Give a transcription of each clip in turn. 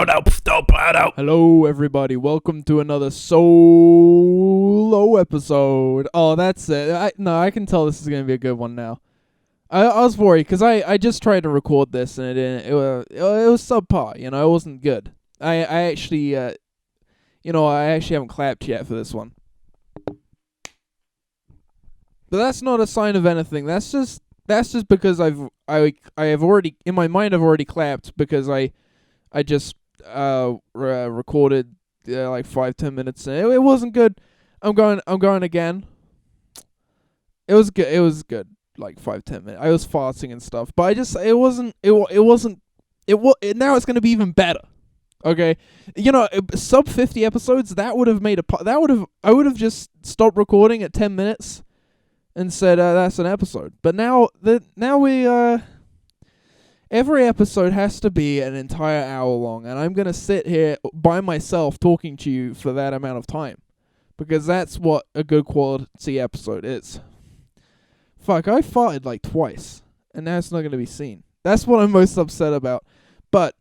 Hello, everybody. Welcome to another solo episode. Oh, that's it. I can tell this is going to be a good one now. I was worried because I just tried to record this and it was subpar. It wasn't good. I actually haven't clapped yet for this one. But that's not a sign of anything. That's just because I have already in my mind I've already clapped because I just recorded like 5-10 minutes and it wasn't good. I'm going again. It was good like 5-10 minutes. I was farting and stuff, but now it's going to be even better. Okay, sub 50 episodes, I would have just stopped recording at 10 minutes and said that's an episode. But now every episode has to be an entire hour long, and I'm gonna sit here by myself talking to you for that amount of time, because that's what a good quality episode is. Fuck, I farted like twice, and now it's not gonna be seen. That's what I'm most upset about. But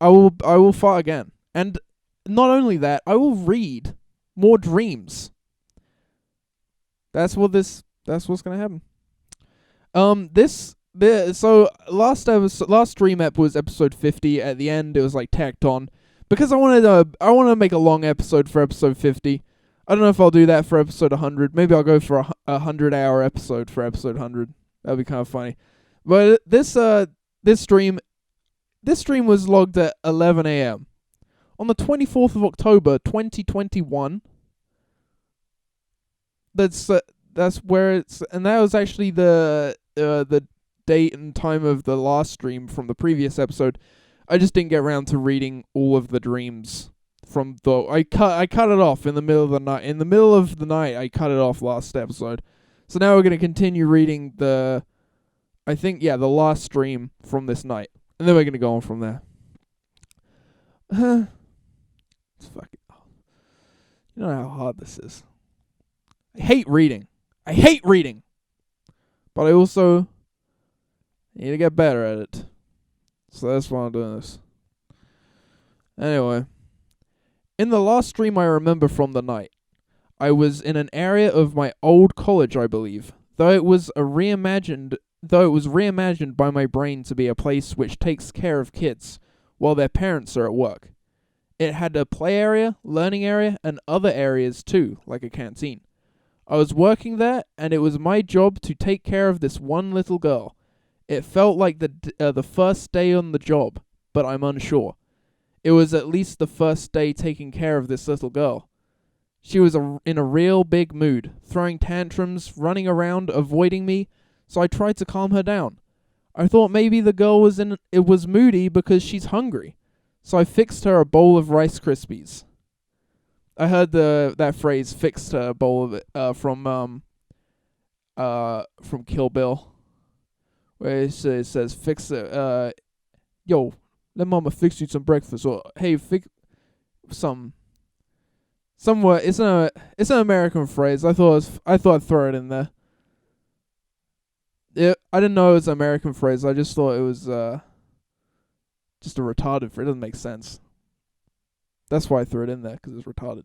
I will fart again, and not only that, I will read more dreams. That's what's gonna happen. So last Dream Ep was episode 50. At the end, it was like tacked on because I wanted to make a long episode for episode 50. I don't know if I'll do that for episode 100. Maybe I'll go for a 100-hour episode for episode 100. That'd be kind of funny. But this stream was logged at 11 a.m. on the 24th of October, 2021. That's where it's, and that was actually the date and time of the last stream from the previous episode. I just didn't get around to reading all of the dreams from I cut it off in the middle of the night. In the middle of the night, I cut it off last episode. So now we're going to continue reading the last stream from this night. And then we're going to go on from there. It's fucking, you know how hard this is. I hate reading. But I also need to get better at it. So that's why I'm doing this. Anyway. In the last stream I remember from the night, I was in an area of my old college, I believe. Though it was reimagined by my brain to be a place which takes care of kids while their parents are at work. It had a play area, learning area, and other areas too, like a canteen. I was working there, and it was my job to take care of this one little girl. It felt like the first day on the job, but I'm unsure. It was at least the first day taking care of this little girl. She was in a real big mood, throwing tantrums, running around, avoiding me, so I tried to calm her down. I thought maybe the girl was moody because she's hungry, so I fixed her a bowl of Rice Krispies. I heard that phrase "fixed her a bowl of it" from Kill Bill, where it says "fix it." Yo, let mama fix you some breakfast, or hey, somewhere. It's an American phrase. I thought I'd throw it in there. I didn't know it was an American phrase. I just thought it was just a retarded phrase. It doesn't make sense. That's why I threw it in there, because it's retarded.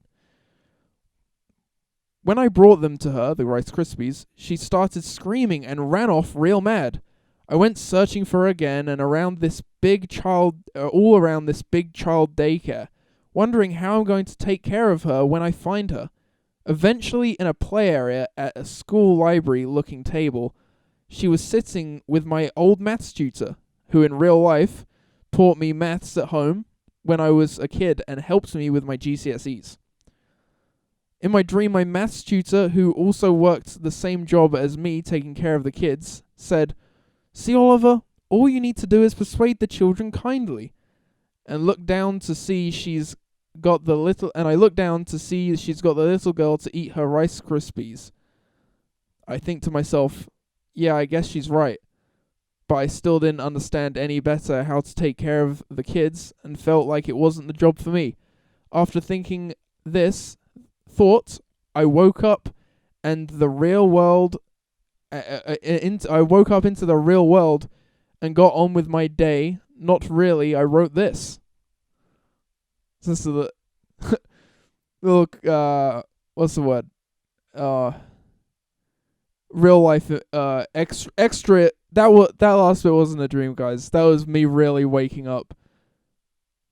When I brought them to her, the Rice Krispies, she started screaming and ran off real mad. I went searching for her again and all around this big child daycare, wondering how I'm going to take care of her when I find her. Eventually, in a play area at a school library-looking table, she was sitting with my old maths tutor, who in real life taught me maths at home when I was a kid and helped me with my GCSEs. In my dream, my maths tutor, who also worked the same job as me taking care of the kids, said, "See, Oliver, all you need to do is persuade the children kindly." And look down to see she's got the little girl to eat her Rice Krispies. I think to myself, yeah, I guess she's right. But I still didn't understand any better how to take care of the kids and felt like it wasn't the job for me. After thinking this thought, I woke up and the real world I woke up into the real world and got on with my day. Not really, I wrote this. This is the look. What's the word? Uh, Real life. Extra. That last bit wasn't a dream, guys. That was me really waking up,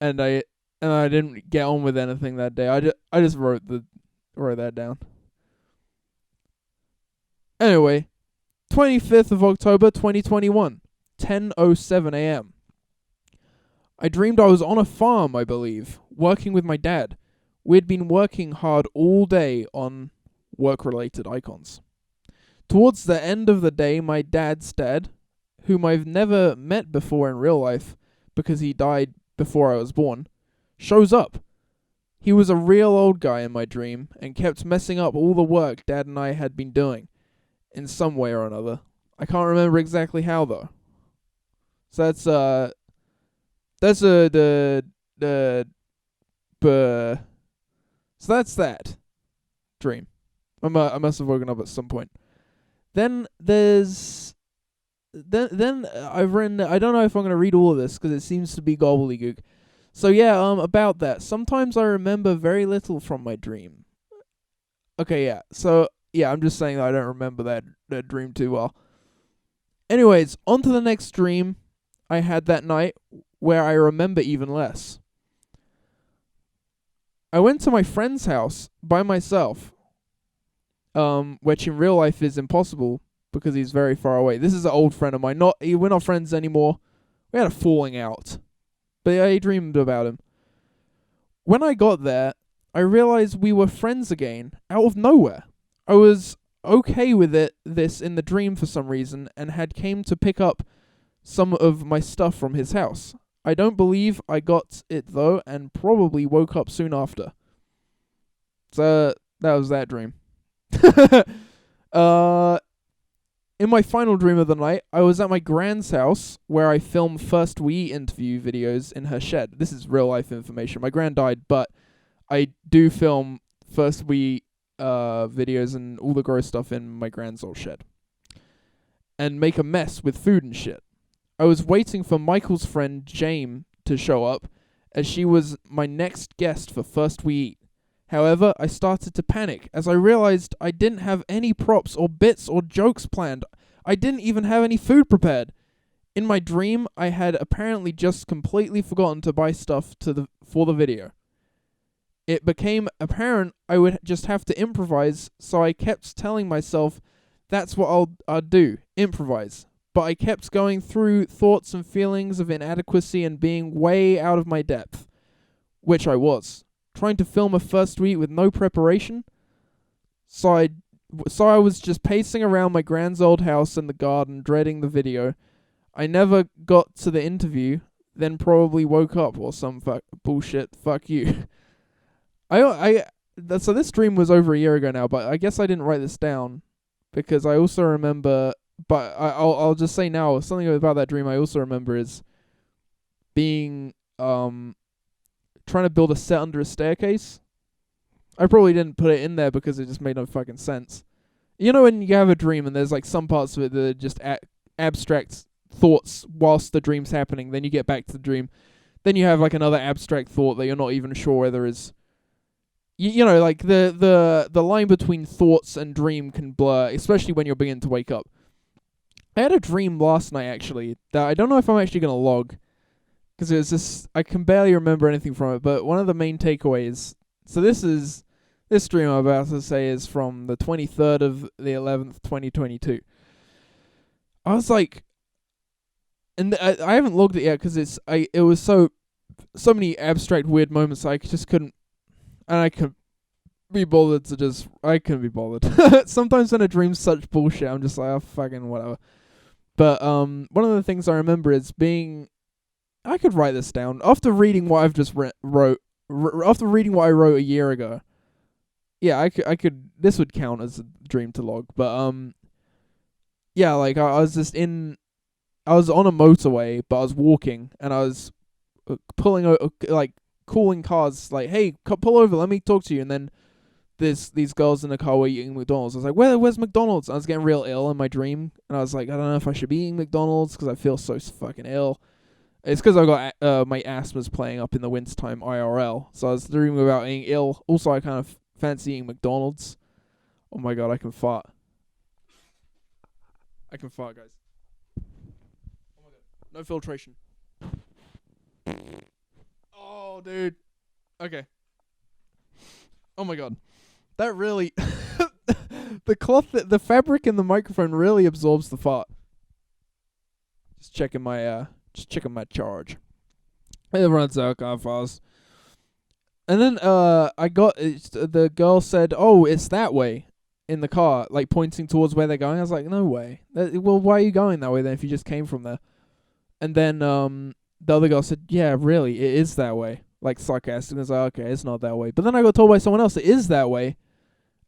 and I didn't get on with anything that day. I just wrote that down. Anyway, 25th of October 2021, 10:07 a.m. I dreamed I was on a farm, I believe, working with my dad. We'd been working hard all day on work-related icons. Towards the end of the day, my dad's dad, whom I've never met before in real life because he died before I was born, shows up. He was a real old guy in my dream and kept messing up all the work Dad and I had been doing, in some way or another. I can't remember exactly how though. So so that's that dream. I must have woken up at some point. Then there's then I've written. I don't know if I'm gonna read all of this because it seems to be gobbledygook. So yeah, about that. Sometimes I remember very little from my dream. Okay, yeah. So yeah, I'm just saying that I don't remember that dream too well. Anyways, on to the next dream I had that night, where I remember even less. I went to my friend's house by myself, which in real life is impossible because he's very far away. This is an old friend of mine. We're not friends anymore. We had a falling out, but I dreamed about him. When I got there, I realized we were friends again, out of nowhere. I was okay with this in the dream for some reason, and had came to pick up some of my stuff from his house. I don't believe I got it though, and probably woke up soon after. So that was that dream. In my final dream of the night, I was at my grand's house where I filmed First We interview videos in her shed. This is real life information. My grand died, but I do film First We videos and all the gross stuff in my grand's old shed. And make a mess with food and shit. I was waiting for Michael's friend James to show up, as she was my next guest for First We Eat. However, I started to panic as I realized I didn't have any props or bits or jokes planned. I didn't even have any food prepared. In my dream, I had apparently just completely forgotten to buy stuff for the video. It became apparent I would just have to improvise, so I kept telling myself that's what I'll do, improvise. But I kept going through thoughts and feelings of inadequacy and being way out of my depth, which I was. Trying to film a first week with no preparation. So I was just pacing around my grand's old house in the garden, dreading the video. I never got to the interview, then probably woke up or some bullshit. Fuck you. So this dream was over a year ago now, but I guess I didn't write this down because I also remember. But I'll just say now, something about that dream I also remember is being trying to build a set under a staircase. I probably didn't put it in there because it just made no fucking sense. You know when you have a dream and there's like some parts of it that are just abstract thoughts whilst the dream's happening, then you get back to the dream, then you have like another abstract thought that you're not even sure whether is. You know, like the line between thoughts and dream can blur, especially when you're beginning to wake up. I had a dream last night, actually, that I don't know if I'm actually going to log, because it was just, I can barely remember anything from it, but one of the main takeaways, so this dream I'm about to say is from the 23rd of the 11th, 2022. I was like, and I haven't logged it yet, because it was so many abstract weird moments I just couldn't, and I couldn't be bothered I couldn't be bothered. Sometimes when a dream's such bullshit, I'm just like, oh, fucking whatever. But one of the things I remember is I could write this down after reading what I've just wrote. After reading what I wrote a year ago, yeah, I could. This would count as a dream to log. But yeah, like I was on a motorway, but I was walking and I was pulling calling cars, like, hey, pull over, let me talk to you, and then. These girls in the car were eating McDonald's. I was like, where's McDonald's? I was getting real ill in my dream, and I was like, I don't know if I should be eating McDonald's because I feel so fucking ill. It's because I got my asthma's playing up in the wintertime IRL, so I was dreaming about being ill. Also, I kind of fancy eating McDonald's. Oh my god, I can fart. I can fart, guys. Oh my god, no filtration. Oh, dude. Okay. Oh my god, that really the fabric in the microphone really absorbs the fart. Just checking my charge. It runs out kind of fast. And then the girl said, "Oh, it's that way," in the car, like pointing towards where they're going. I was like, "No way. Well, why are you going that way then if you just came from there?" And then the other girl said, "Yeah, really, it is that way." Like sarcastic. I was like, "Okay, it's not that way." But then I got told by someone else it is that way.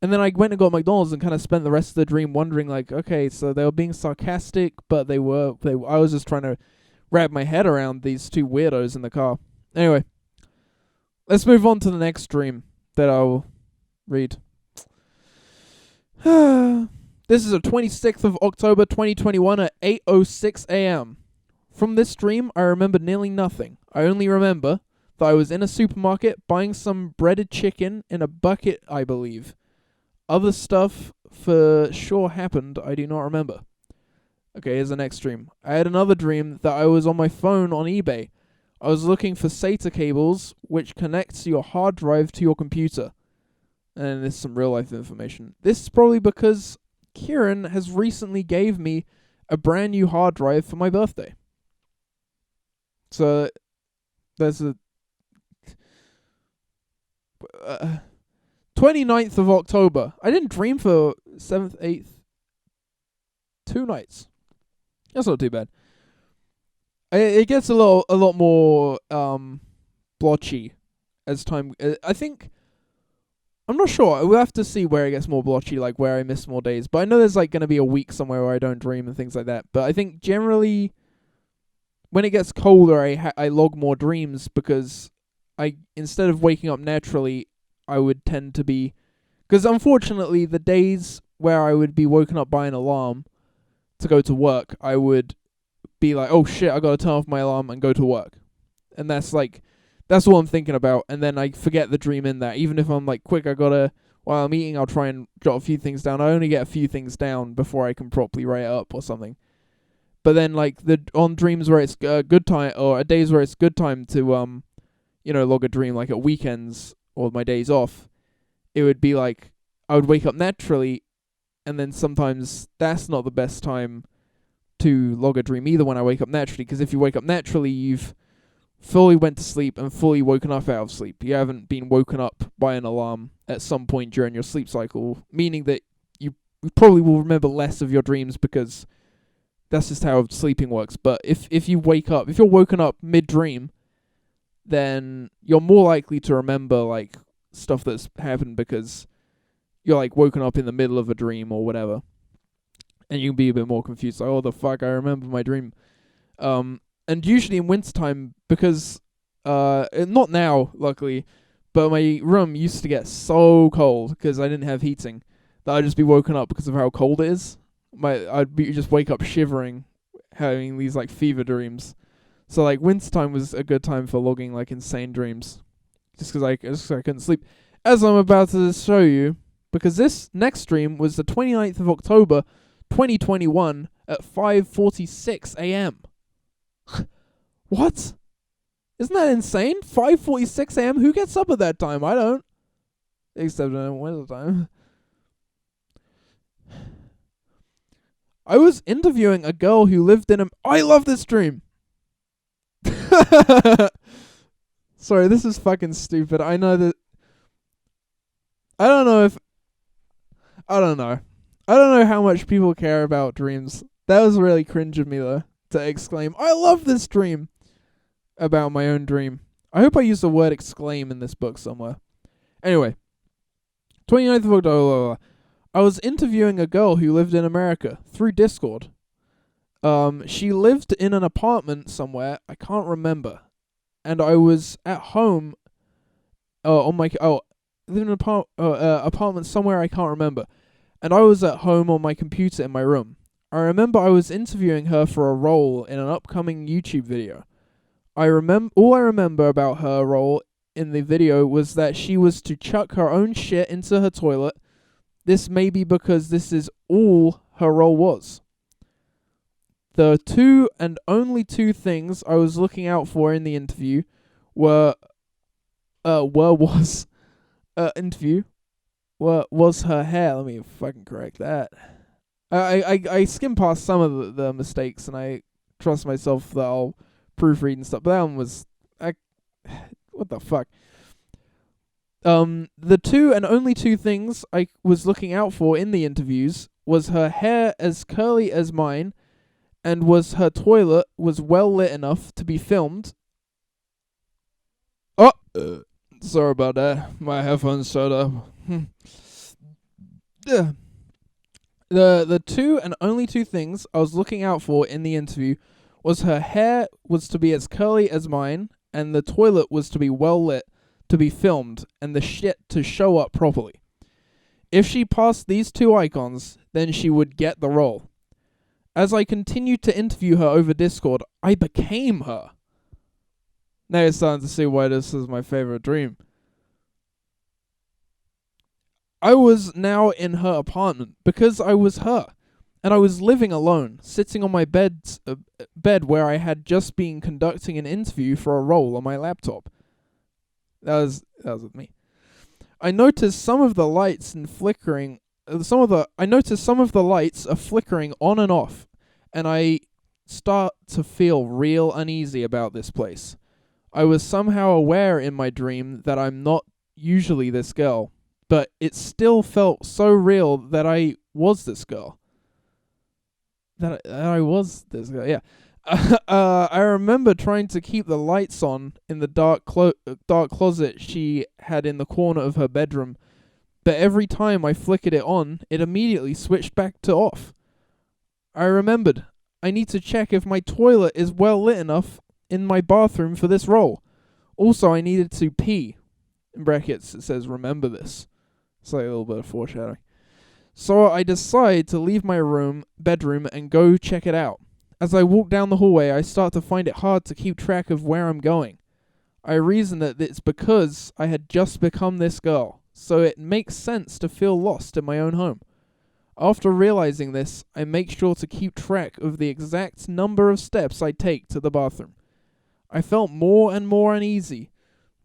And then I went and got McDonald's and kind of spent the rest of the dream wondering, like, okay, so they were being sarcastic, but I was just trying to wrap my head around these two weirdos in the car. Anyway, let's move on to the next dream that I'll read. This is the 26th of October 2021 at 8:06 a.m. From this dream, I remember nearly nothing. I only remember that I was in a supermarket buying some breaded chicken in a bucket, I believe. Other stuff for sure happened, I do not remember. Okay, here's the next dream. I had another dream that I was on my phone on eBay. I was looking for SATA cables, which connects your hard drive to your computer. And there's some real life information. This is probably because Kieran has recently gave me a brand new hard drive for my birthday. So, there's a 29th of October. I didn't dream for 7th, 8th. 2 nights. That's not too bad. It gets a lot more blotchy as time. I think. I'm not sure. We'll have to see where it gets more blotchy, like where I miss more days. But I know there's like going to be a week somewhere where I don't dream and things like that. But I think generally, when it gets colder, I log more dreams because instead of waking up naturally, I would tend to be, because unfortunately the days where I would be woken up by an alarm to go to work, I would be like, oh shit, I gotta turn off my alarm and go to work. And that's what I'm thinking about, and then I forget the dream in that. Even if I'm like, quick, while I'm eating, I'll try and jot a few things down. I only get a few things down before I can properly write it up or something. But then like on dreams where it's a good time, or days where it's good time to log a dream, like at weekends or my days off, it would be like I would wake up naturally, and then sometimes that's not the best time to log a dream either when I wake up naturally, because if you wake up naturally, you've fully went to sleep and fully woken up out of sleep. You haven't been woken up by an alarm at some point during your sleep cycle, meaning that you probably will remember less of your dreams because that's just how sleeping works. But if you're woken up mid-dream, then you're more likely to remember like stuff that's happened because you're like woken up in the middle of a dream or whatever, and you can be a bit more confused. Like, oh, the fuck, I remember my dream. And usually in wintertime, because not now, luckily, but my room used to get so cold because I didn't have heating that I'd just be woken up because of how cold it is. I'd just wake up shivering, having these like fever dreams. So like wintertime was a good time for logging like insane dreams, just because I couldn't sleep. As I'm about to show you, because this next dream was the 29th of October, 2021 at 5:46 a.m. What? Isn't that insane? 5:46 a.m. Who gets up at that time? I don't. Except in winter time. I was interviewing a girl who lived in a... I love this dream! Sorry, this is fucking stupid. I know that... I don't know. I don't know how much people care about dreams. That was really cringe of me, though, to exclaim, I love this dream! About my own dream. I hope I used the word exclaim in this book somewhere. Anyway. 29th of October. I was interviewing a girl who lived in America through Discord. She lived in an apartment somewhere, I can't remember. And I was at home lived in an apartment somewhere I can't remember. And I was at home on my computer in my room. I remember I was interviewing her for a role in an upcoming YouTube video. All I remember about her role in the video was that she was to chuck her own shit into her toilet. This may be because this is all her role was. The two and only two things I was looking out for in the interview was her hair. Let me fucking correct that. I skimmed past some of the mistakes, and I trust myself that I'll proofread and stuff. But that one was, what the fuck? The two and only two things I was looking out for in the interviews was her hair as curly as mine, and was her toilet was well lit enough to be filmed. Oh, sorry about that. My headphones shut up. The two and only two things I was looking out for in the interview was her hair was to be as curly as mine, and the toilet was to be well lit to be filmed, and the shit to show up properly. If she passed these two icons, then she would get the role. As I continued to interview her over Discord, I became her. Now you're starting to see why this is my favorite dream. I was now in her apartment because I was her, and I was living alone, sitting on my bed where I had just been conducting an interview for a role on my laptop. That was with me. I noticed some of the lights are flickering on and off, and I start to feel real uneasy about this place. I was somehow aware in my dream that I'm not usually this girl, but it still felt so real that I was this girl. That I was this girl, yeah. I remember trying to keep the lights on in the dark closet she had in the corner of her bedroom, but every time I flickered it on, it immediately switched back to off. I remembered, I need to check if my toilet is well lit enough in my bathroom for this role. Also, I needed to pee. In brackets, it says, remember this. It's like a little bit of foreshadowing. So I decide to leave my bedroom, and go check it out. As I walk down the hallway, I start to find it hard to keep track of where I'm going. I reason that it's because I had just become this girl, so it makes sense to feel lost in my own home. After realizing this, I make sure to keep track of the exact number of steps I take to the bathroom. I felt more and more uneasy,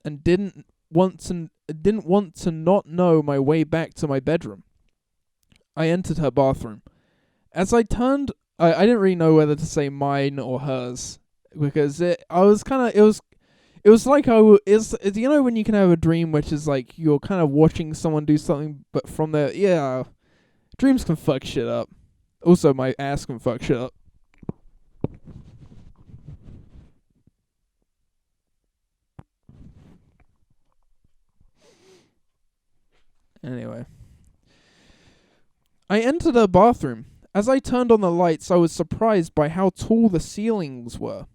and didn't want to not know my way back to my bedroom. I entered her bathroom. As I turned, I didn't really know whether to say mine or hers, because it was like you know when you can have a dream which is like you're kind of watching someone do something, but from their, yeah, dreams can fuck shit up. Also, my ass can fuck shit up. Anyway. I entered her bathroom. As I turned on the lights, I was surprised by how tall the ceilings were.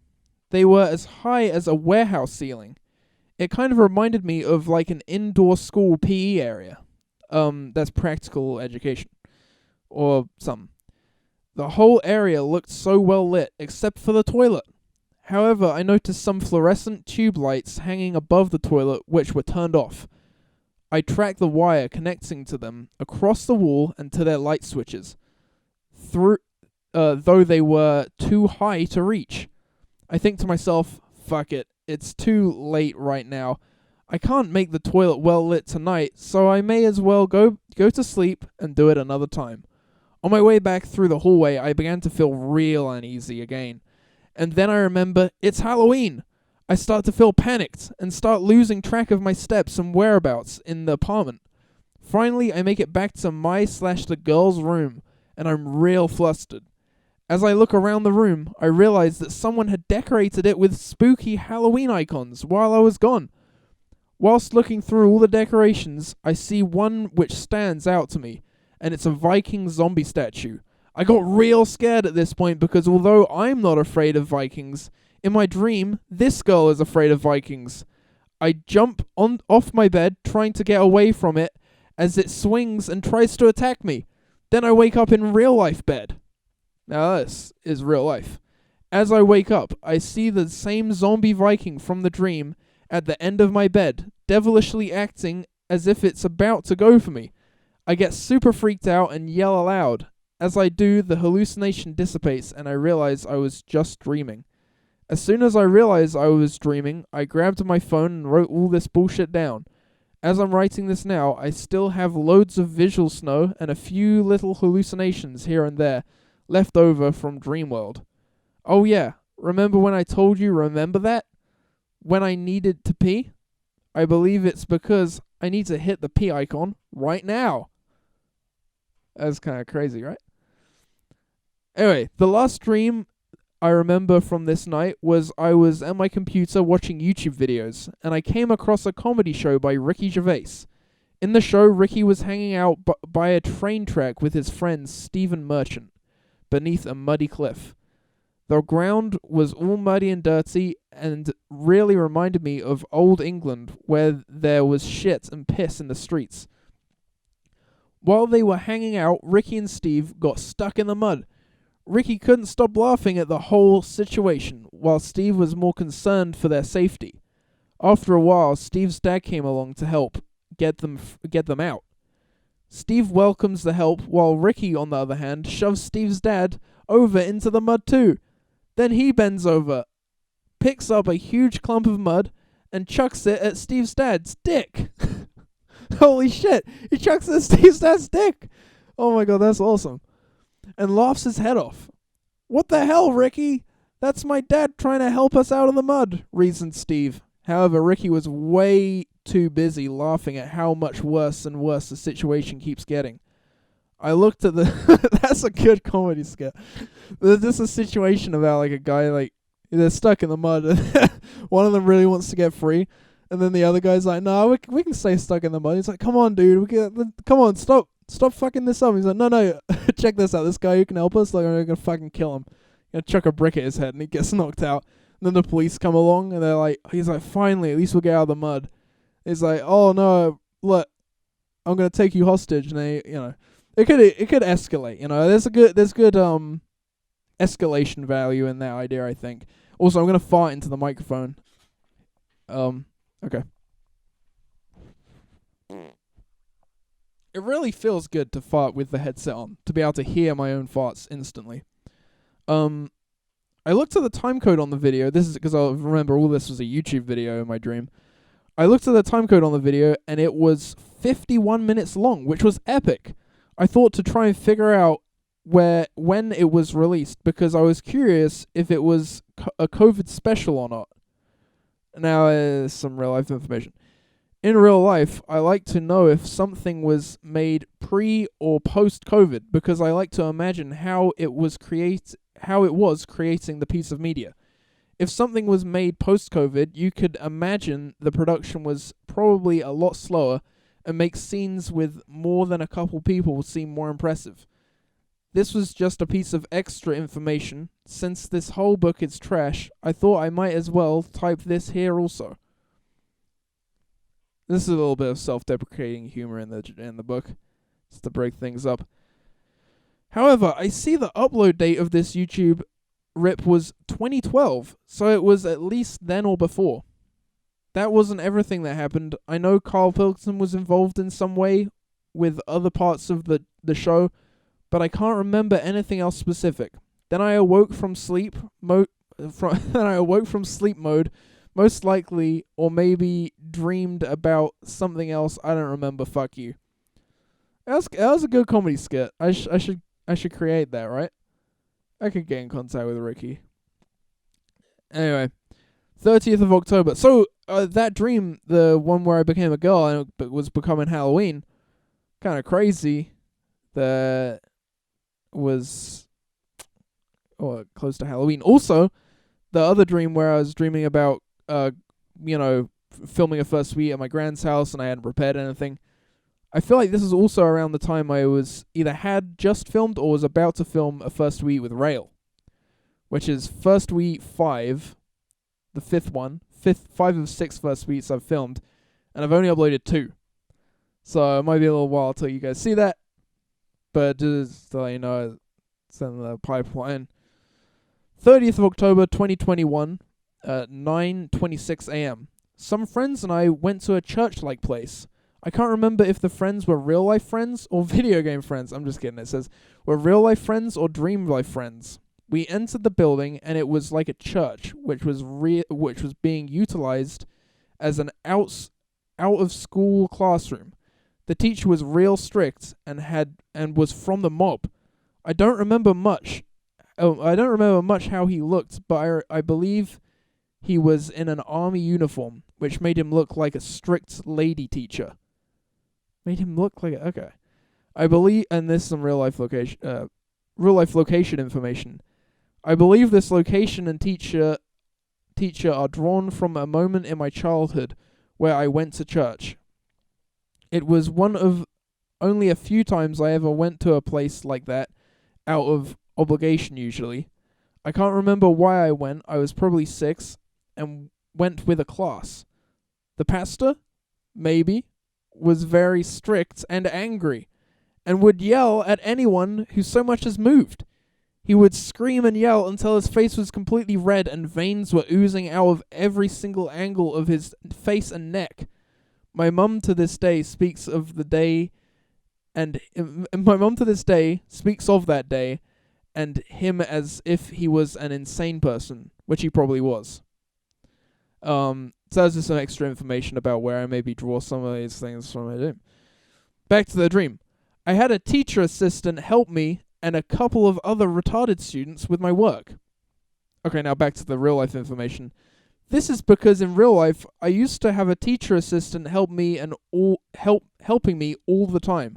They were as high as a warehouse ceiling. It kind of reminded me of like an indoor school PE area. That's practical education. Or something. The whole area looked so well lit, except for the toilet. However, I noticed some fluorescent tube lights hanging above the toilet which were turned off. I tracked the wire connecting to them across the wall and to their light switches, though they were too high to reach. I think to myself, fuck it, it's too late right now. I can't make the toilet well lit tonight, so I may as well go to sleep and do it another time. On my way back through the hallway, I began to feel real uneasy again. And then I remember, it's Halloween! I start to feel panicked and start losing track of my steps and whereabouts in the apartment. Finally, I make it back to the girl's room, and I'm real flustered. As I look around the room, I realize that someone had decorated it with spooky Halloween icons while I was gone. Whilst looking through all the decorations, I see one which stands out to me, and it's a Viking zombie statue. I got real scared at this point because although I'm not afraid of Vikings, in my dream, this girl is afraid of Vikings. I jump off my bed, trying to get away from it, as it swings and tries to attack me. Then I wake up in real life bed. Now this is real life. As I wake up, I see the same zombie Viking from the dream at the end of my bed, devilishly acting as if it's about to go for me. I get super freaked out and yell aloud. As I do, the hallucination dissipates and I realize I was just dreaming. As soon as I realized I was dreaming, I grabbed my phone and wrote all this bullshit down. As I'm writing this now, I still have loads of visual snow and a few little hallucinations here and there left over from Dreamworld. Oh yeah, remember when I told you remember that? When I needed to pee? I believe it's because I need to hit the pee icon right now. That's kind of crazy, right? Anyway, the last dream I remember from this night was I was at my computer watching YouTube videos, and I came across a comedy show by Ricky Gervais. In the show, Ricky was hanging out by a train track with his friend Stephen Merchant, beneath a muddy cliff. The ground was all muddy and dirty, and really reminded me of old England, where there was shit and piss in the streets. While they were hanging out, Ricky and Steve got stuck in the mud. Ricky couldn't stop laughing at the whole situation, while Steve was more concerned for their safety. After a while, Steve's dad came along to help get them out. Steve welcomes the help, while Ricky, on the other hand, shoves Steve's dad over into the mud too. Then he bends over, picks up a huge clump of mud, and chucks it at Steve's dad's dick. Holy shit, he chucks it at Steve's dad's dick! Oh my god, that's awesome. And laughs his head off. What the hell, Ricky? That's my dad trying to help us out of the mud, reasoned Steve. However, Ricky was way too busy laughing at how much worse and worse the situation keeps getting. I looked at the... That's a good comedy skit. There's just a situation about like a guy, like, they're stuck in the mud. And one of them really wants to get free. And then the other guy's like, no, we can stay stuck in the mud. He's like, come on, dude. Come on, stop fucking this up. He's like, no, check this out. This guy who can help us, like, I'm gonna fucking kill him. I'm gonna chuck a brick at his head, and he gets knocked out. And then the police come along, and they're like, he's like, finally, at least we'll get out of the mud. He's like, oh no, look, I'm gonna take you hostage. And they, it could escalate. There's good escalation value in that idea, I think. Also, I'm gonna fart into the microphone. Okay. It really feels good to fart with the headset on, to be able to hear my own farts instantly. I looked at the timecode on the video. This is because I remember all this was a YouTube video in my dream. I looked at the timecode on the video, and it was 51 minutes long, which was epic. I thought to try and figure out when it was released, because I was curious if it was a COVID special or not. Now, some real life information. In real life, I like to know if something was made pre or post COVID, because I like to imagine how it was creating the piece of media. If something was made post COVID, you could imagine the production was probably a lot slower and make scenes with more than a couple people seem more impressive. This was just a piece of extra information. Since this whole book is trash, I thought I might as well type this here also. This is a little bit of self-deprecating humor in the book, just to break things up. However, I see the upload date of this YouTube rip was 2012, so it was at least then or before. That wasn't everything that happened. I know Carl Pilkington was involved in some way with other parts of the show, but I can't remember anything else specific. Then I awoke from sleep mode, most likely, or maybe dreamed about something else. I don't remember. Fuck you. That was a good comedy skit. I should create that, right? I could get in contact with Ricky. Anyway, 30th of October. So that dream, the one where I became a girl and it was becoming Halloween, kind of crazy. That was close to Halloween. Also, the other dream where I was dreaming about filming a first week at my grand's house and I hadn't prepared anything. I feel like this is also around the time I was either had just filmed or was about to film a first week with Rail, which is first week 5, the fifth one, 5 of 6 first weeks I've filmed, and I've only uploaded 2. So it might be a little while till you guys see that, but just to let you know, it's in the pipeline. 30th of October 2021, 9:26 a.m. Some friends and I went to a church-like place. I can't remember if the friends were real-life friends or video game friends. I'm just kidding. It says, were real-life friends or dream-life friends. We entered the building, and it was like a church, which was being utilized as an out-of-school classroom. The teacher was real strict and was from the mob. I don't remember much how he looked, but I believe he was in an army uniform, which made him look like a strict lady teacher. Okay. I believe, and this is some real life location information. I believe this location and teacher are drawn from a moment in my childhood where I went to church. It was one of only a few times I ever went to a place like that, out of obligation usually. I can't remember why I went. I was probably 6 and went with a class. The pastor, maybe, was very strict and angry and would yell at anyone who so much as moved. He would scream and yell until his face was completely red and veins were oozing out of every single angle of his face and neck. My mum to this day speaks of that day and him as if he was an insane person, which he probably was. So that's just some extra information about where I maybe draw some of these things from my dream. Back to the dream. I had a teacher assistant help me and a couple of other retarded students with my work. Okay, now back to the real life information. This is because in real life, I used to have a teacher assistant helping me all the time,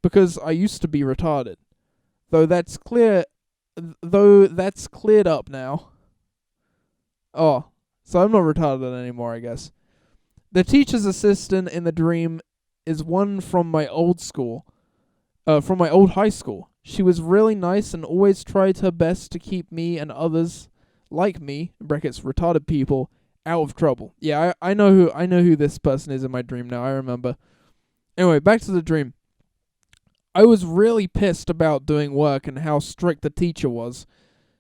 because I used to be retarded. Though that's cleared up now. Oh, so I'm not retarded anymore, I guess. The teacher's assistant in the dream is one from my old high school. She was really nice and always tried her best to keep me and others like me, brackets retarded people, out of trouble. Yeah, I know who this person is in my dream now. I remember. Anyway, back to the dream. I was really pissed about doing work and how strict the teacher was,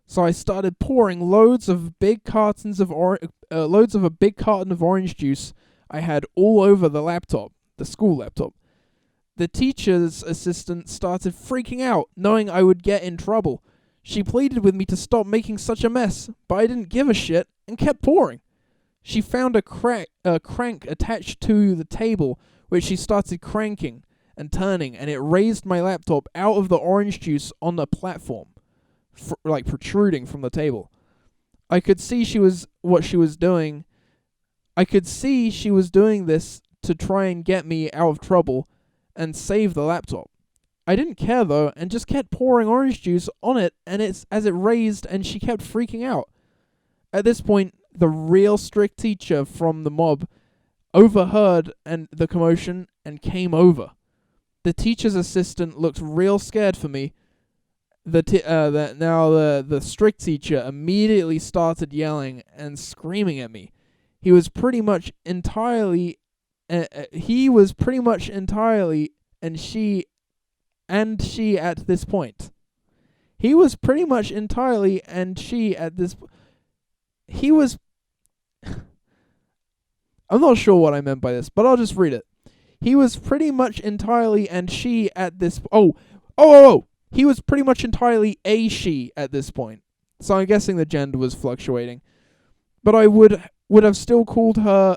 so I started pouring loads of a big carton of orange juice I had all over the school laptop. The teacher's assistant started freaking out, knowing I would get in trouble. She pleaded with me to stop making such a mess, but I didn't give a shit and kept pouring. She found a crank attached to the table, which she started cranking and turning, and it raised my laptop out of the orange juice on the platform, protruding from the table. I could see she was doing this to try and get me out of trouble and save the laptop. I didn't care though, and just kept pouring orange juice on it, and as it raised, and she kept freaking out. At this point, the real strict teacher from the mob overheard the commotion and came over. The teacher's assistant looked real scared for me. The strict teacher immediately started yelling and screaming at me. He was pretty much entirely, and she at this point. He was pretty much entirely, and she at this. He was. I'm not sure what I meant by this, but I'll just read it. He was pretty much entirely, and she at this. He was pretty much entirely a she at this point. So I'm guessing the gender was fluctuating. But I would have still called her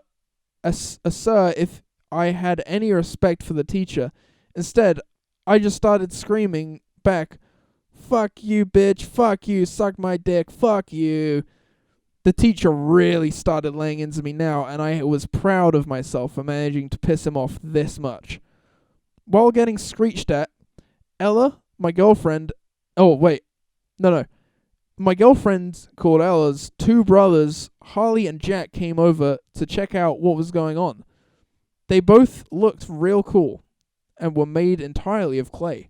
a sir if I had any respect for the teacher. Instead, I just started screaming back, "Fuck you, bitch, fuck you, suck my dick, fuck you." The teacher really started laying into me now, and I was proud of myself for managing to piss him off this much. While getting screeched at, Ella, my girlfriend... My girlfriend called Ella's 2 brothers, Harley and Jack, came over to check out what was going on. They both looked real cool and were made entirely of clay,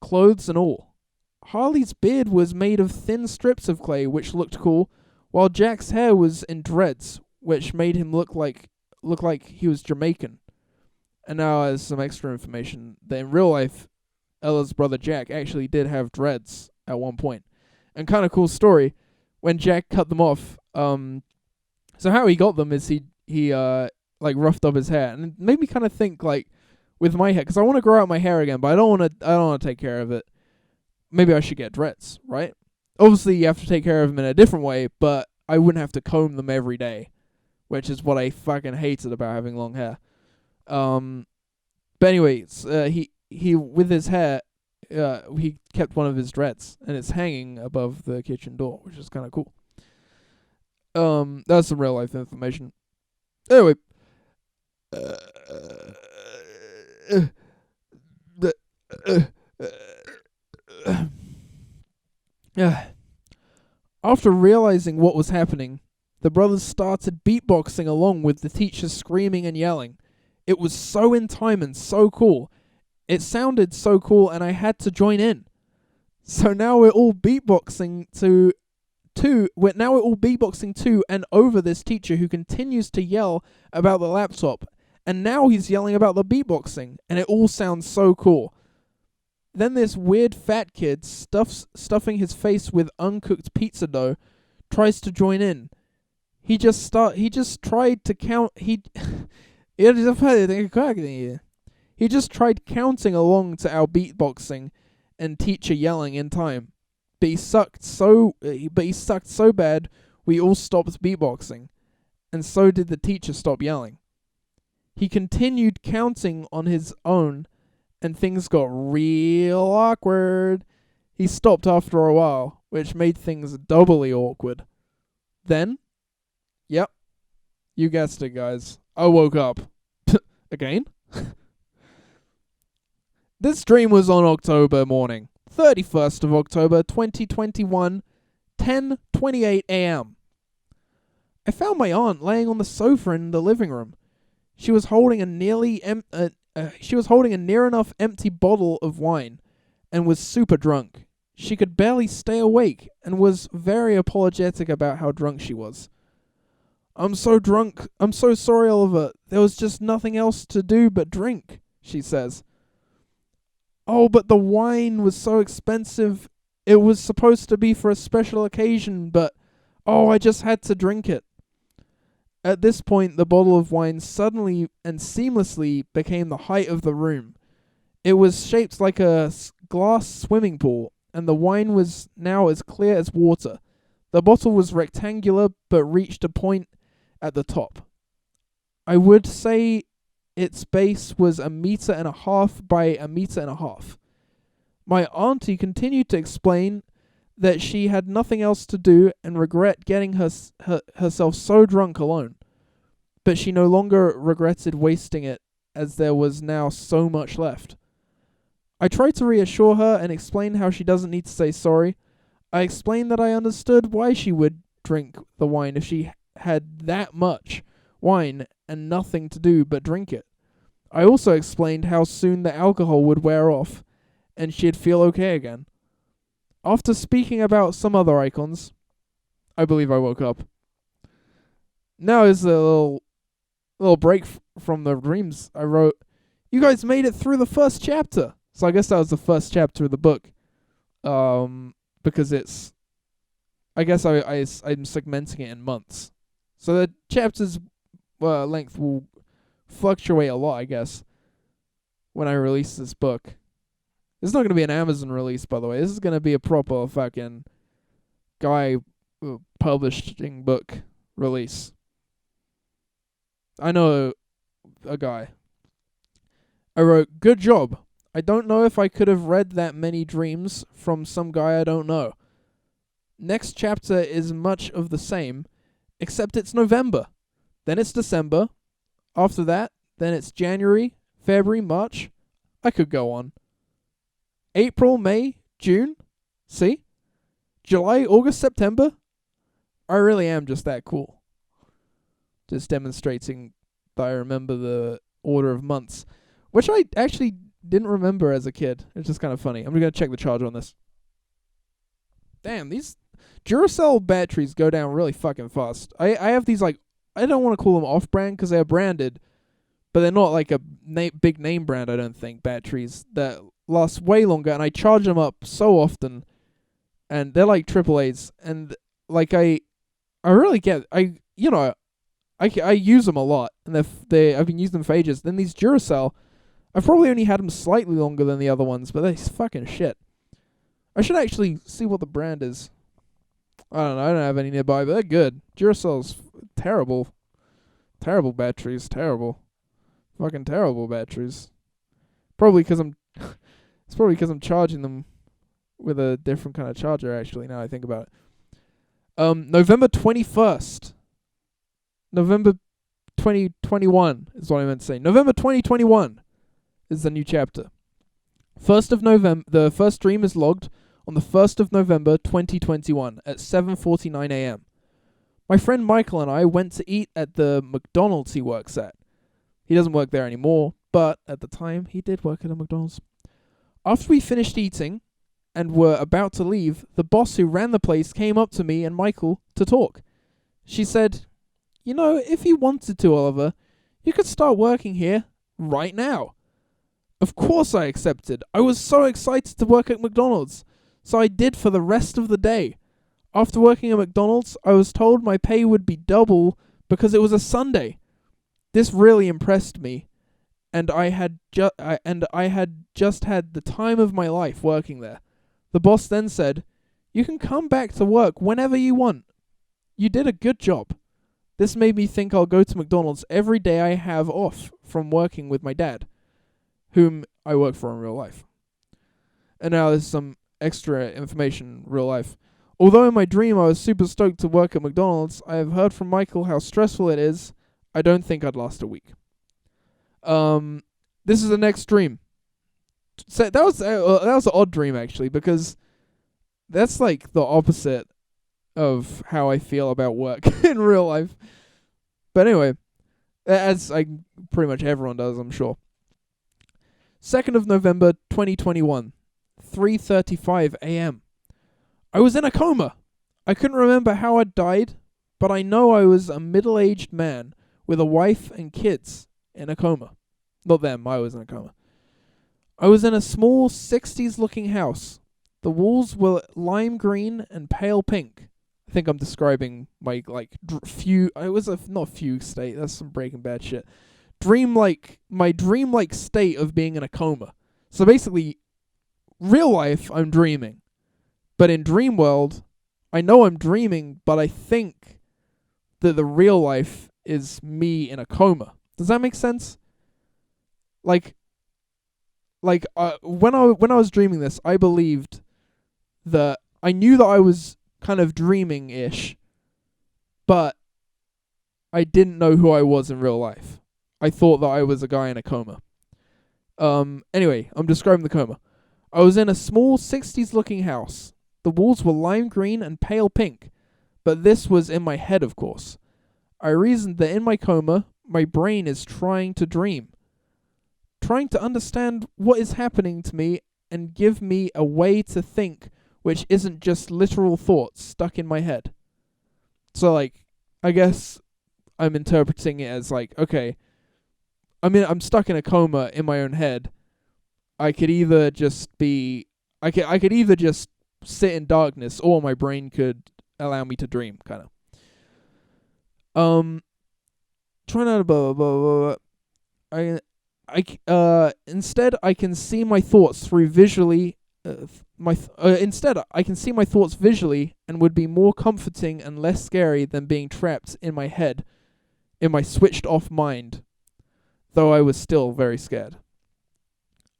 clothes and all. Harley's beard was made of thin strips of clay, which looked cool, while Jack's hair was in dreads, which made him look like he was Jamaican. And now as some extra information, that in real life, Ella's brother Jack actually did have dreads at one point. And kind of cool story, when Jack cut them off. So how he got them is he like roughed up his hair, and it made me kind of think like with my hair, because I want to grow out my hair again, but I don't want to take care of it. Maybe I should get dreads, right? Obviously, you have to take care of them in a different way, but I wouldn't have to comb them every day, which is what I fucking hated about having long hair. But anyway, he with his hair, he kept one of his dreads, and it's hanging above the kitchen door, which is kind of cool. That's some real life information. Anyway, after realizing what was happening, the brothers started beatboxing along with the teacher screaming and yelling. It was so in time and so cool. It sounded so cool, and I had to join in. So now we're all beatboxing to and over this teacher who continues to yell about the laptop, and now he's yelling about the beatboxing, and it all sounds so cool. Then this weird fat kid stuffing his face with uncooked pizza dough tries to join in. He just tried to count. He just tried counting along to our beatboxing and teacher yelling in time. But he sucked so bad we all stopped beatboxing, and so did the teacher stop yelling. He continued counting on his own, and things got real awkward. He stopped after a while, which made things doubly awkward. Then, yep, you guessed it, guys, I woke up. Again? This dream was on October morning, 31st of October 2021, 10:28 a.m. I found my aunt laying on the sofa in the living room. She was holding a near enough empty bottle of wine and was super drunk. She could barely stay awake and was very apologetic about how drunk she was. "I'm so drunk. I'm so sorry, Oliver. There was just nothing else to do but drink," she says. "Oh, but the wine was so expensive. It was supposed to be for a special occasion, but I just had to drink it." At this point, the bottle of wine suddenly and seamlessly became the height of the room. It was shaped like a glass swimming pool, and the wine was now as clear as water. The bottle was rectangular, but reached a point at the top. I would say its base was 1.5 meters by 1.5 meters. My auntie continued to explain that she had nothing else to do and regret getting herself so drunk alone. But she no longer regretted wasting it, as there was now so much left. I tried to reassure her and explain how she doesn't need to say sorry. I explained that I understood why she would drink the wine if she had that much wine and nothing to do but drink it. I also explained how soon the alcohol would wear off and she'd feel okay again. After speaking about some other icons, I believe I woke up. Now is a little break from the dreams. I wrote, "You guys made it through the first chapter." So I guess that was the first chapter of the book. Because it's, I guess I'm segmenting it in months. So the chapters length will fluctuate a lot, I guess, when I release this book. This is not going to be an Amazon release, by the way. This is going to be a proper fucking guy publishing book release. I know a guy. I wrote, "Good job. I don't know if I could have read that many dreams from some guy I don't know. Next chapter is much of the same, except it's November. Then it's December. After that, then it's January, February, March. I could go on. April, May, June. See? July, August, September. I really am just that cool." Just demonstrating that I remember the order of months, which I actually didn't remember as a kid. It's just kind of funny. I'm going to check the charge on this. Damn, these Duracell batteries go down really fucking fast. I have these, like, I don't want to call them off-brand because they're branded, but they're not like a big name brand, I don't think, batteries that last way longer, and I charge them up so often, and they're like AAAs, and like I really get I use them a lot, and I've been using them for ages. Then these Duracell, I've probably only had them slightly longer than the other ones, but they're fucking shit. I should actually see what the brand is. I don't know. I don't have any nearby, but they're good. Duracell's terrible. Terrible batteries. Terrible. Fucking terrible batteries. Probably because it's probably because I'm charging them with a different kind of charger, actually, now I think about it. November 21st. November 2021 is what I meant to say. November 2021 is the new chapter. 1st of November, the first stream is logged on the 1st of November 2021 at 7:49 a.m. My friend Michael and I went to eat at the McDonald's he works at. He doesn't work there anymore, but at the time he did work at a McDonald's. After we finished eating and were about to leave, the boss who ran the place came up to me and Michael to talk. She said, "You know, if you wanted to, Oliver, you could start working here right now." Of course I accepted. I was so excited to work at McDonald's. So I did for the rest of the day. After working at McDonald's, I was told my pay would be double because it was a Sunday. This really impressed me, and I had just had the time of my life working there. The boss then said, "You can come back to work whenever you want. You did a good job." This made me think I'll go to McDonald's every day I have off from working with my dad, whom I work for in real life. And now there's some extra information, real life. Although in my dream I was super stoked to work at McDonald's, I have heard from Michael how stressful it is. I don't think I'd last a week. This is the next dream. So that was an odd dream, actually, because that's like the opposite of how I feel about work in real life. But anyway, as pretty much everyone does, I'm sure. 2nd of November 2021. 3:35 a.m. I was in a coma. I couldn't remember how I'd died, but I know I was a middle-aged man with a wife and kids in a coma. Not them, I was in a coma. I was in a small 60s-looking house. The walls were lime green and pale pink. I think I'm describing my, it was not fugue state, that's some Breaking Bad shit. My dreamlike state of being in a coma. So basically, real life, I'm dreaming. But in dream world, I know I'm dreaming, but I think that the real life is me in a coma. Does that make sense? When I was dreaming this, I believed that I knew that I was kind of dreaming-ish, but I didn't know who I was in real life. I thought that I was a guy in a coma. Anyway, I'm describing the coma. I was in a small 60s-looking house. The walls were lime green and pale pink, but this was in my head, of course. I reasoned that in my coma, my brain is trying to dream, trying to understand what is happening to me and give me a way to think which isn't just literal thoughts stuck in my head. So, I guess I'm interpreting it as, okay, I'm stuck in a coma in my own head. I could either just either just sit in darkness, or my brain could allow me to dream, kind of. Try not to blah blah blah blah. Instead I can see my thoughts through visually. Instead I can see my thoughts visually, and would be more comforting and less scary than being trapped in my head, in my switched off mind. Though I was still very scared.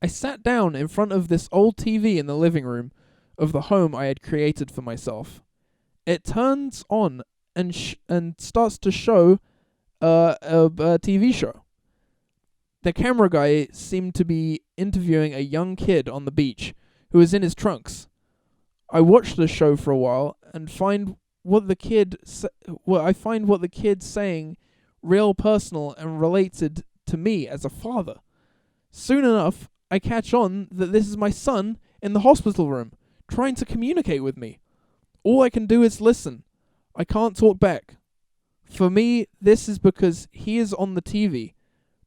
I sat down in front of this old TV in the living room of the home I had created for myself. It turns on and starts to show a TV show. The camera guy seemed to be interviewing a young kid on the beach who was in his trunks. I watched the show for a while and find what the kid's saying real personal and related to me as a father. Soon enough, I catch on that this is my son in the hospital room, trying to communicate with me. All I can do is listen. I can't talk back. For me, this is because he is on the TV,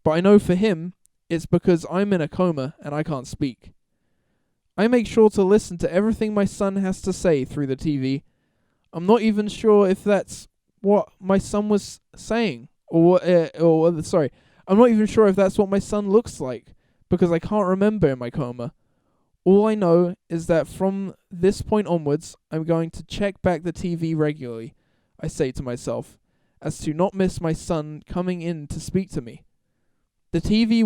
but I know for him, it's because I'm in a coma and I can't speak. I make sure to listen to everything my son has to say through the TV. I'm not even sure if that's what my son was saying, sorry, I'm not even sure if that's what my son looks like, because I can't remember in my coma. All I know is that from this point onwards, I'm going to check back the TV regularly, I say to myself, as to not miss my son coming in to speak to me. The TV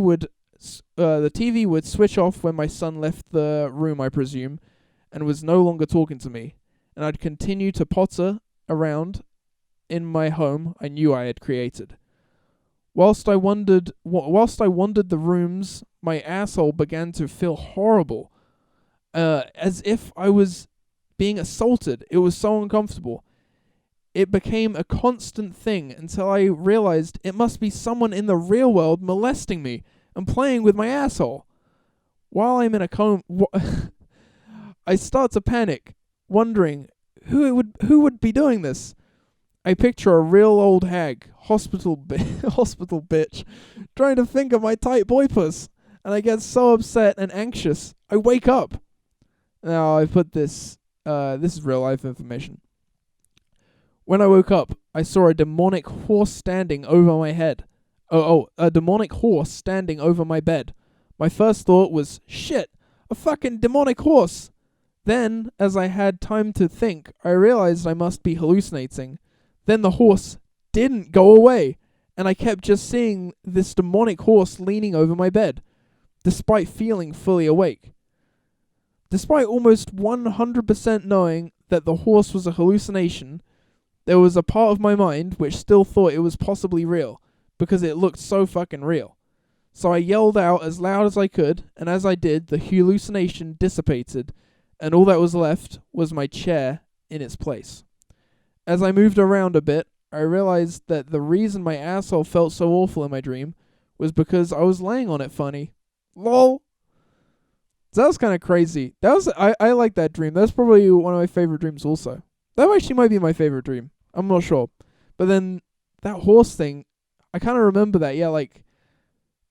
would switch off when my son left the room, I presume, and was no longer talking to me, and I'd continue to potter around in my home I knew I had created. Whilst I wandered the rooms, my asshole began to feel horrible, as if I was being assaulted. It was so uncomfortable. It became a constant thing until I realized it must be someone in the real world molesting me and playing with my asshole. While I'm in a coma, I start to panic, wondering who would be doing this. I picture a real old hag, hospital bitch, trying to finger my tight boy puss, and I get so upset and anxious. I wake up. Now I put this. This is real life information. When I woke up, I saw a demonic horse standing over my head. A demonic horse standing over my bed. My first thought was, shit, a fucking demonic horse. Then, as I had time to think, I realized I must be hallucinating. Then the horse didn't go away, and I kept just seeing this demonic horse leaning over my bed, despite feeling fully awake. Despite almost 100% knowing that the horse was a hallucination, there was a part of my mind which still thought it was possibly real, because it looked so fucking real. So I yelled out as loud as I could, and as I did, the hallucination dissipated, and all that was left was my chair in its place. As I moved around a bit, I realized that the reason my asshole felt so awful in my dream was because I was laying on it funny. LOL. So that was kind of crazy. I like that dream. That's probably one of my favorite dreams also. That actually might be my favorite dream. I'm not sure. But then that horse thing, I kind of remember that. Yeah, like,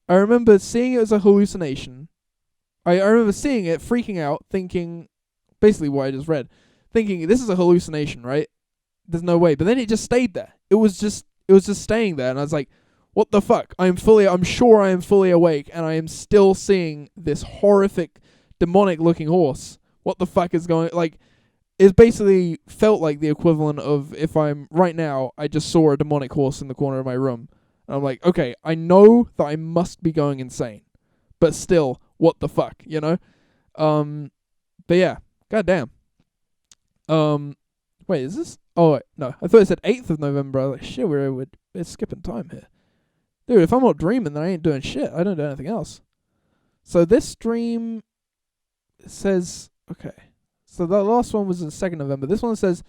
I remember seeing it as a hallucination. I remember seeing it, freaking out, thinking, basically what I just read, thinking, this is a hallucination, right? There's no way. But then it just stayed there. It was just staying there. And I was like, what the fuck? I'm sure I am fully awake, and I am still seeing this horrific, demonic looking horse. What the fuck is going, like, it basically felt like the equivalent of if I'm, right now, I just saw a demonic horse in the corner of my room. And I'm like, okay, I know that I must be going insane. But still, what the fuck, you know? But yeah, goddamn. Wait, is this? Oh, wait, no. I thought it said 8th of November. I was like, shit, we're skipping time here. Dude, if I'm not dreaming, then I ain't doing shit. I don't do anything else. So this dream says, okay. So the last one was the 2nd November. This one says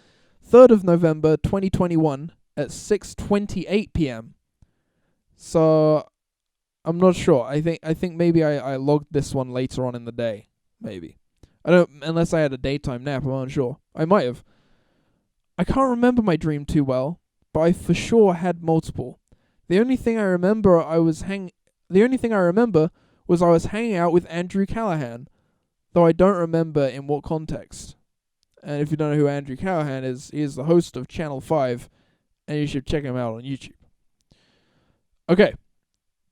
3rd of November, 2021 at 6:28 p.m. So I'm not sure. I think maybe I logged this one later on in the day. Maybe. I don't, unless I had a daytime nap, I'm not sure. I might have. I can't remember my dream too well, but I for sure had multiple. The only thing I remember was I was hanging out with Andrew Callahan, though I don't remember in what context. And if you don't know who Andrew Callahan is, he is the host of Channel 5, and you should check him out on YouTube. Okay,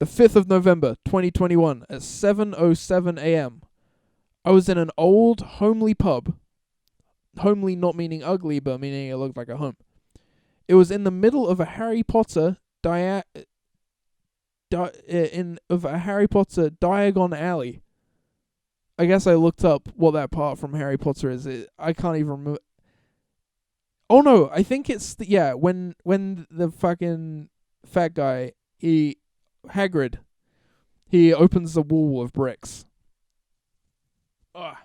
the 5th of November, 2021, at 7:07 a.m. I was in an old, homely pub. Homely not meaning ugly, but meaning it looked like a home. It was in the middle of a Harry Potter Diagon Alley. I guess I looked up what that part from Harry Potter is. I can't even remember. Oh no, I think it's when the fucking fat guy, Hagrid, he opens the wall of bricks. Ugh.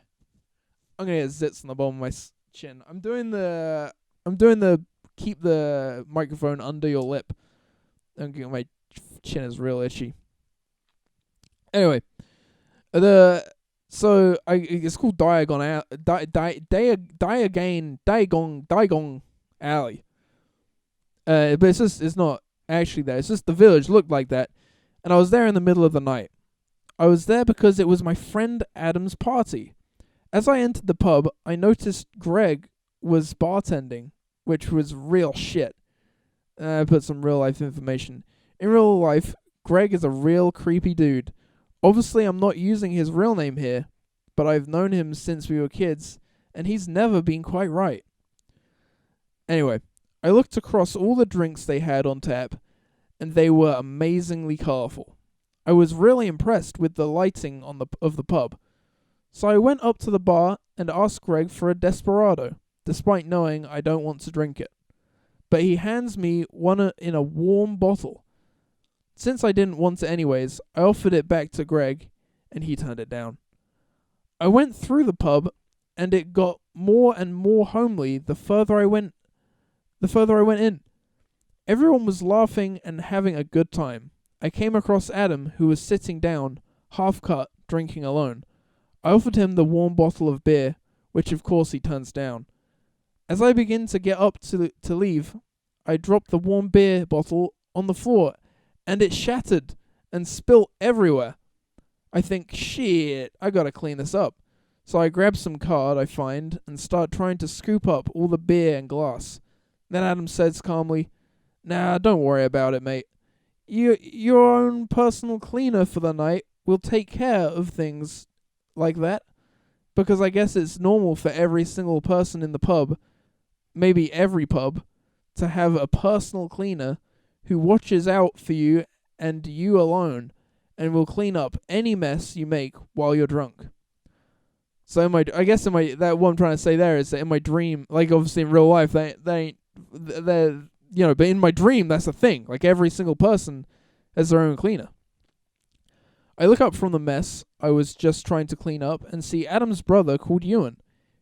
I'm gonna get zits on the bottom of my chin. I'm doing the keep the microphone under your lip. My chin is real itchy. Anyway, it's called Diagon Alley. But it's not actually there. It's just the village looked like that, and I was there in the middle of the night. I was there because it was my friend Adam's party. As I entered the pub, I noticed Greg was bartending. which was real shit. I put some real life information. In real life, Greg is a real creepy dude. Obviously, I'm not using his real name here, but I've known him since we were kids, and he's never been quite right. Anyway, I looked across all the drinks they had on tap, and they were amazingly colourful. I was really impressed with the lighting of the pub. So I went up to the bar and asked Greg for a Desperado, despite knowing I don't want to drink it. But he hands me one in a warm bottle. Since I didn't want it anyways, I offered it back to Greg, and he turned it down. I went through the pub, and it got more and more homely the further I went in. Everyone was laughing and having a good time. I came across Adam, who was sitting down, half cut, drinking alone. I offered him the warm bottle of beer, which of course he turns down. As I begin to get up to leave, I dropped the warm beer bottle on the floor, and it shattered and spilt everywhere. I think, shit, I gotta clean this up. So I grab some card I find and start trying to scoop up all the beer and glass. Then Adam says calmly, "Nah, don't worry about it, mate. Your own personal cleaner for the night will take care of things like that. Because I guess it's normal for every single person in the pub, maybe every pub, to have a personal cleaner who watches out for you and you alone and will clean up any mess you make while you're drunk." So what I'm trying to say there is that in my dream, like obviously in real life, but in my dream, that's a thing. Like every single person has their own cleaner. I look up from the mess I was just trying to clean up and see Adam's brother called Ewan,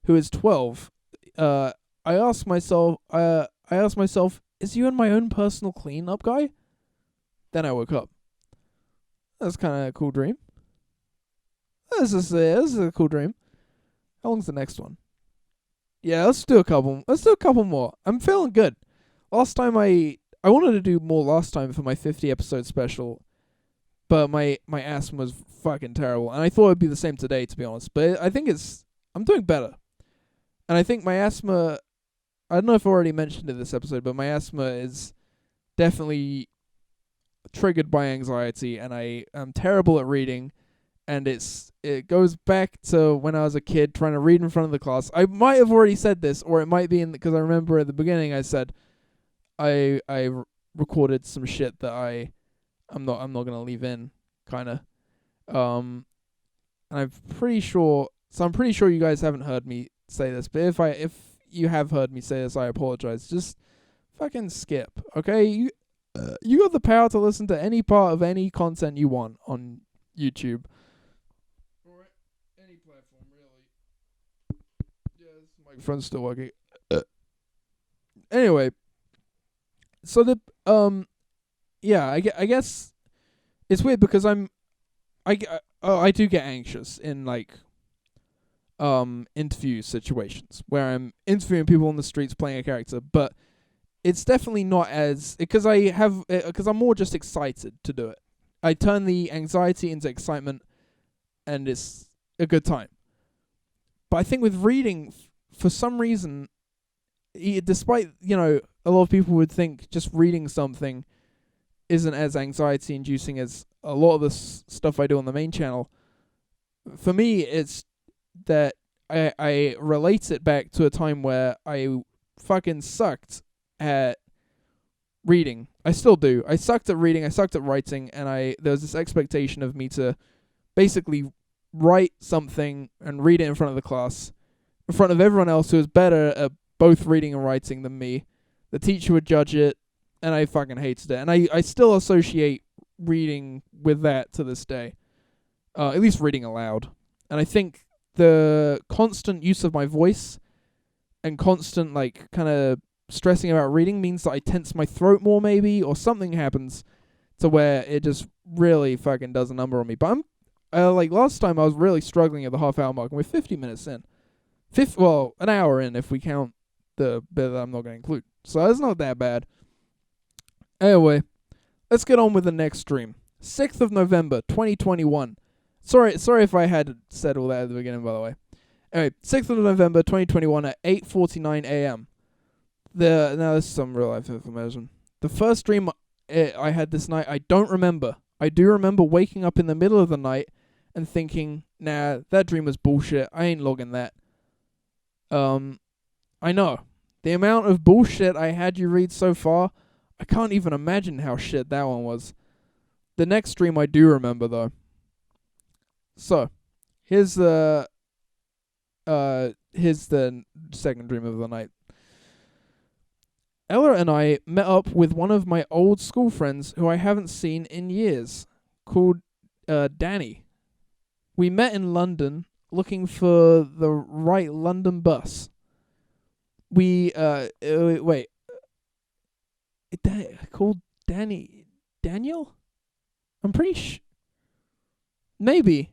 who is 12. I asked myself, is Ewan my own personal clean-up guy? Then I woke up. That's kind of a cool dream. This is a cool dream. How long's the next one? Yeah, let's do a couple. Let's do a couple more. I'm feeling good. Last time I wanted to do more last time for my 50 episode special, but my asthma was fucking terrible, and I thought it'd be the same today, to be honest. But I think I'm doing better, and I think my asthma. I don't know if I already mentioned it this episode, but my asthma is definitely triggered by anxiety, and I am terrible at reading. And it goes back to when I was a kid trying to read in front of the class. I might have already said this, or it might be because I remember at the beginning I said I recorded some shit that I'm not gonna leave in, kinda. And I'm pretty sure you guys haven't heard me say this, but if you have heard me say this, I apologize. Just fucking skip, okay? You got the power to listen to any part of any content you want on YouTube. Platform, really. Yeah, this microphone's still working. Anyway, so I guess it's weird because I do get anxious in like interview situations where I'm interviewing people on the streets playing a character, but it's definitely not as because I'm more just excited to do it. I turn the anxiety into excitement, and it's a good time. But I think with reading, for some reason, despite, a lot of people would think just reading something isn't as anxiety inducing as a lot of the stuff I do on the main channel, for me it's that I relate it back to a time where I fucking sucked at reading. I still do. I sucked at reading, I sucked at writing, and there was this expectation of me to basically write something and read it in front of the class, in front of everyone else who was better at both reading and writing than me. The teacher would judge it, and I fucking hated it. And I still associate reading with that to this day. At least reading aloud. And I think the constant use of my voice and constant, kind of stressing about reading means that I tense my throat more maybe, or something happens to where it just really fucking does a number on me. But last time I was really struggling at the half-hour mark, and we're 50 minutes in. An hour in if we count the bit that I'm not going to include. So it's not that bad. Anyway, let's get on with the next stream. 6th of November, 2021. Sorry if I had said all that at the beginning, by the way. Anyway, 6th of November, 2021 at 8:49 a.m. Now this is some real life information. The first dream I had this night, I don't remember. I do remember waking up in the middle of the night and thinking, nah, that dream was bullshit. I ain't logging that. I know. The amount of bullshit I had you read so far, I can't even imagine how shit that one was. The next dream I do remember though. So, here's the second dream of the night. Ella and I met up with one of my old school friends who I haven't seen in years, called Danny. We met in London looking for the right London bus. Wait. Called Daniel? I'm pretty maybe.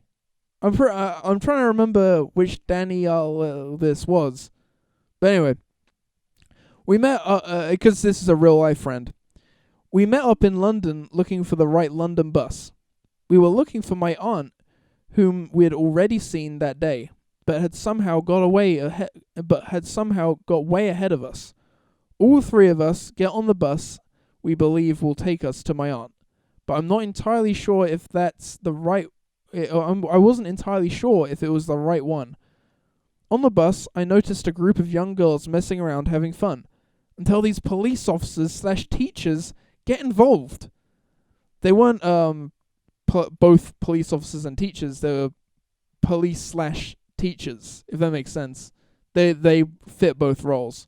I'm trying to remember which Daniel this was. But anyway, we met because this is a real life friend. We met up in London looking for the right London bus. We were looking for my aunt, whom we had already seen that day, but had somehow got way ahead of us. All three of us get on the bus we believe will take us to my aunt, but I'm not entirely sure if that's the right. I wasn't entirely sure if it was the right one. On the bus, I noticed a group of young girls messing around having fun, until these police officers / teachers get involved. They weren't both police officers and teachers. They were police / teachers, if that makes sense. They fit both roles.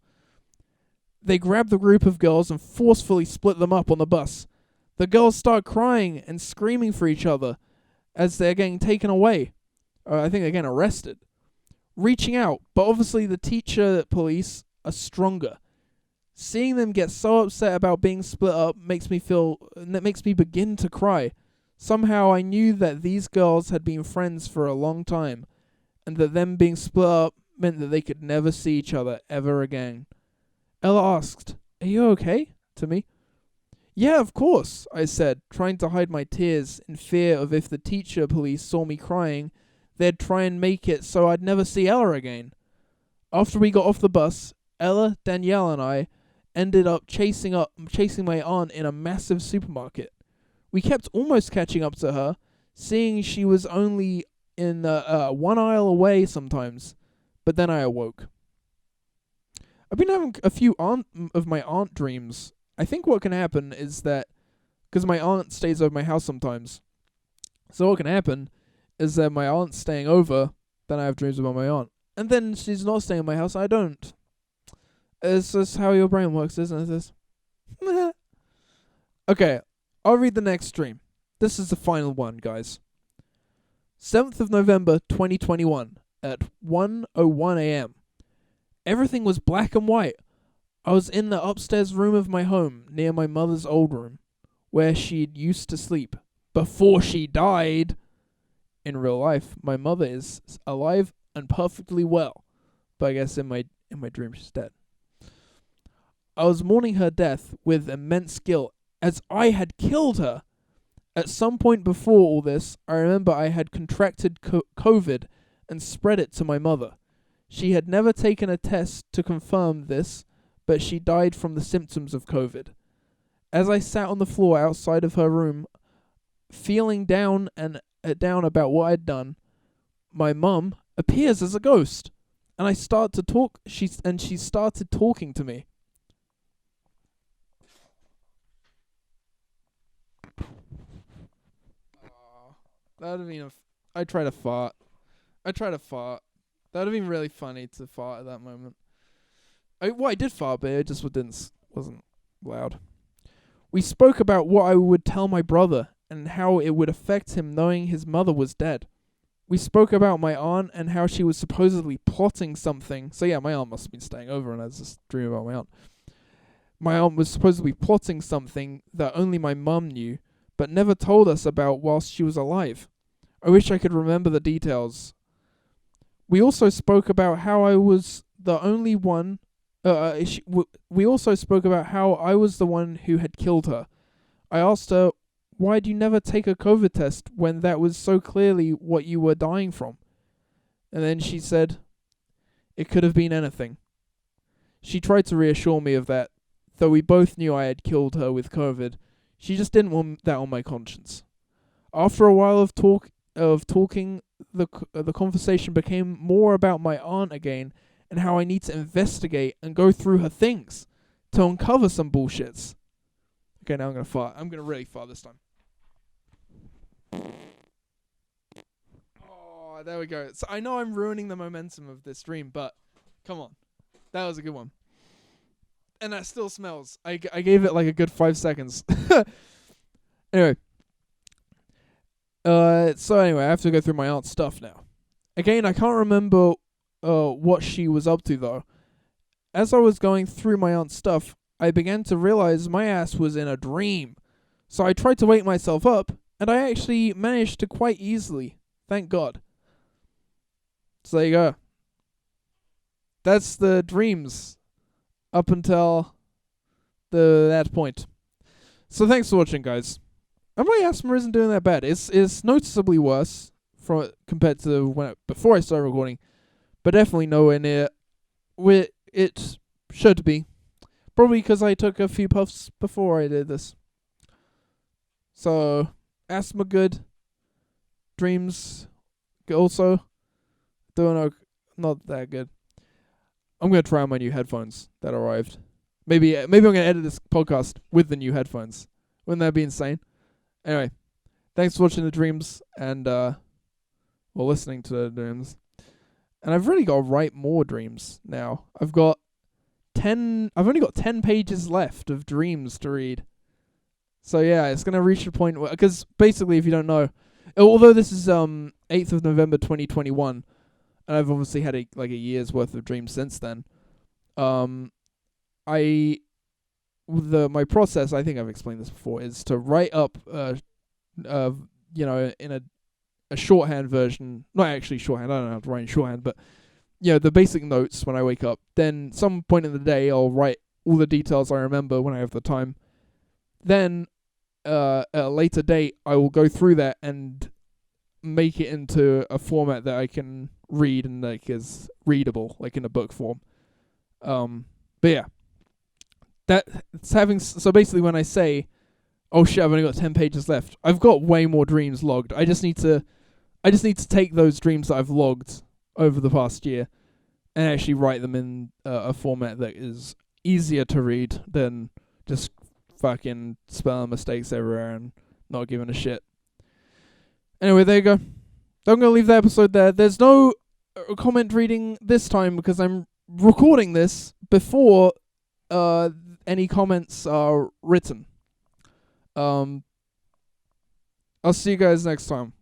They grab the group of girls and forcefully split them up on the bus. The girls start crying and screaming for each other as they're getting taken away. I think they're getting arrested. Reaching out, but obviously the teacher police are stronger. Seeing them get so upset about being split up makes me begin to cry. Somehow I knew that these girls had been friends for a long time, and that them being split up meant that they could never see each other ever again. Ella asked, "Are you okay?" to me. "Yeah, of course," I said, trying to hide my tears in fear of if the teacher police saw me crying, they'd try and make it so I'd never see Ella again. After we got off the bus, Ella, Danielle, and I ended up chasing my aunt in a massive supermarket. We kept almost catching up to her, seeing she was only in one aisle away sometimes, but then I awoke. I've been having a few of my aunt dreams. I think what can happen is that, because my aunt stays over my house sometimes, so what can happen is that my aunt's staying over, then I have dreams about my aunt. And then she's not staying at my house, I don't. It's just how your brain works, isn't it? Okay, I'll read the next dream. This is the final one, guys. 7th of November, 2021, at 1:01 a.m. Everything was black and white. I was in the upstairs room of my home, near my mother's old room, where she'd used to sleep, before she died. In real life, my mother is alive and perfectly well, but I guess in my dream she's dead. I was mourning her death with immense guilt, as I had killed her. At some point before all this, I remember I had contracted COVID and spread it to my mother. She had never taken a test to confirm this, but she died from the symptoms of COVID. As I sat on the floor outside of her room, feeling down about what I'd done, my mum appears as a ghost, and I start to talk. She started talking to me. That would have been I tried to fart. That would have been really funny to fart at that moment. I did fart, but it just wasn't loud. We spoke about what I would tell my brother and how it would affect him knowing his mother was dead. We spoke about my aunt and how she was supposedly plotting something. So yeah, my aunt must have been staying over and I was just dreaming about my aunt. My aunt was supposedly plotting something that only my mum knew, but never told us about whilst she was alive. I wish I could remember the details. We also spoke about how I was the only one. We also spoke about how I was the one who had killed her. I asked her, "Why'd you never take a COVID test when that was so clearly what you were dying from?" And then she said, "It could have been anything." She tried to reassure me of that, though we both knew I had killed her with COVID. She just didn't want that on my conscience. After a while of talking, the conversation became more about my aunt again and how I need to investigate and go through her things to uncover some bullshits. Okay, now I'm gonna fart. I'm gonna really fart this time. Oh, there we go. So I know I'm ruining the momentum of this stream, but come on, that was a good one. And that still smells. I gave it like a good 5 seconds. Anyway. So anyway, I have to go through my aunt's stuff now. Again, I can't remember what she was up to though. As I was going through my aunt's stuff, I began to realize my ass was in a dream. So I tried to wake myself up, and I actually managed to quite easily. Thank God. So there you go. That's the dreams up until that point. So thanks for watching, guys. And my asthma isn't doing that bad. It's noticeably worse compared to before I started recording, but definitely nowhere near where it should be. Probably because I took a few puffs before I did this. So asthma good, dreams also doing not that good. I'm gonna try on my new headphones that arrived. Maybe I'm gonna edit this podcast with the new headphones. Wouldn't that be insane? Anyway, thanks for watching the dreams and listening to the dreams. And I've really got to write more dreams now. I've only got 10 pages left of dreams to read. So yeah, it's gonna reach a point where, because basically, if you don't know, although this is 8th of November 2021, and I've obviously had a year's worth of dreams since then. My process, I think I've explained this before, is to write up, in a shorthand version. Not actually shorthand. I don't know how to write in shorthand, but the basic notes when I wake up. Then some point in the day, I'll write all the details I remember when I have the time. Then, at a later date, I will go through that and make it into a format that I can read and is readable, like in a book form. But yeah. So basically when I say, oh shit, I've only got 10 pages left, I've got way more dreams logged. I just need to take those dreams that I've logged over the past year and actually write them in a format that is easier to read than just fucking spelling mistakes everywhere and not giving a shit. Anyway, there you go. I'm going to leave the episode there. There's no comment reading this time because I'm recording this before any comments are written. I'll see you guys next time.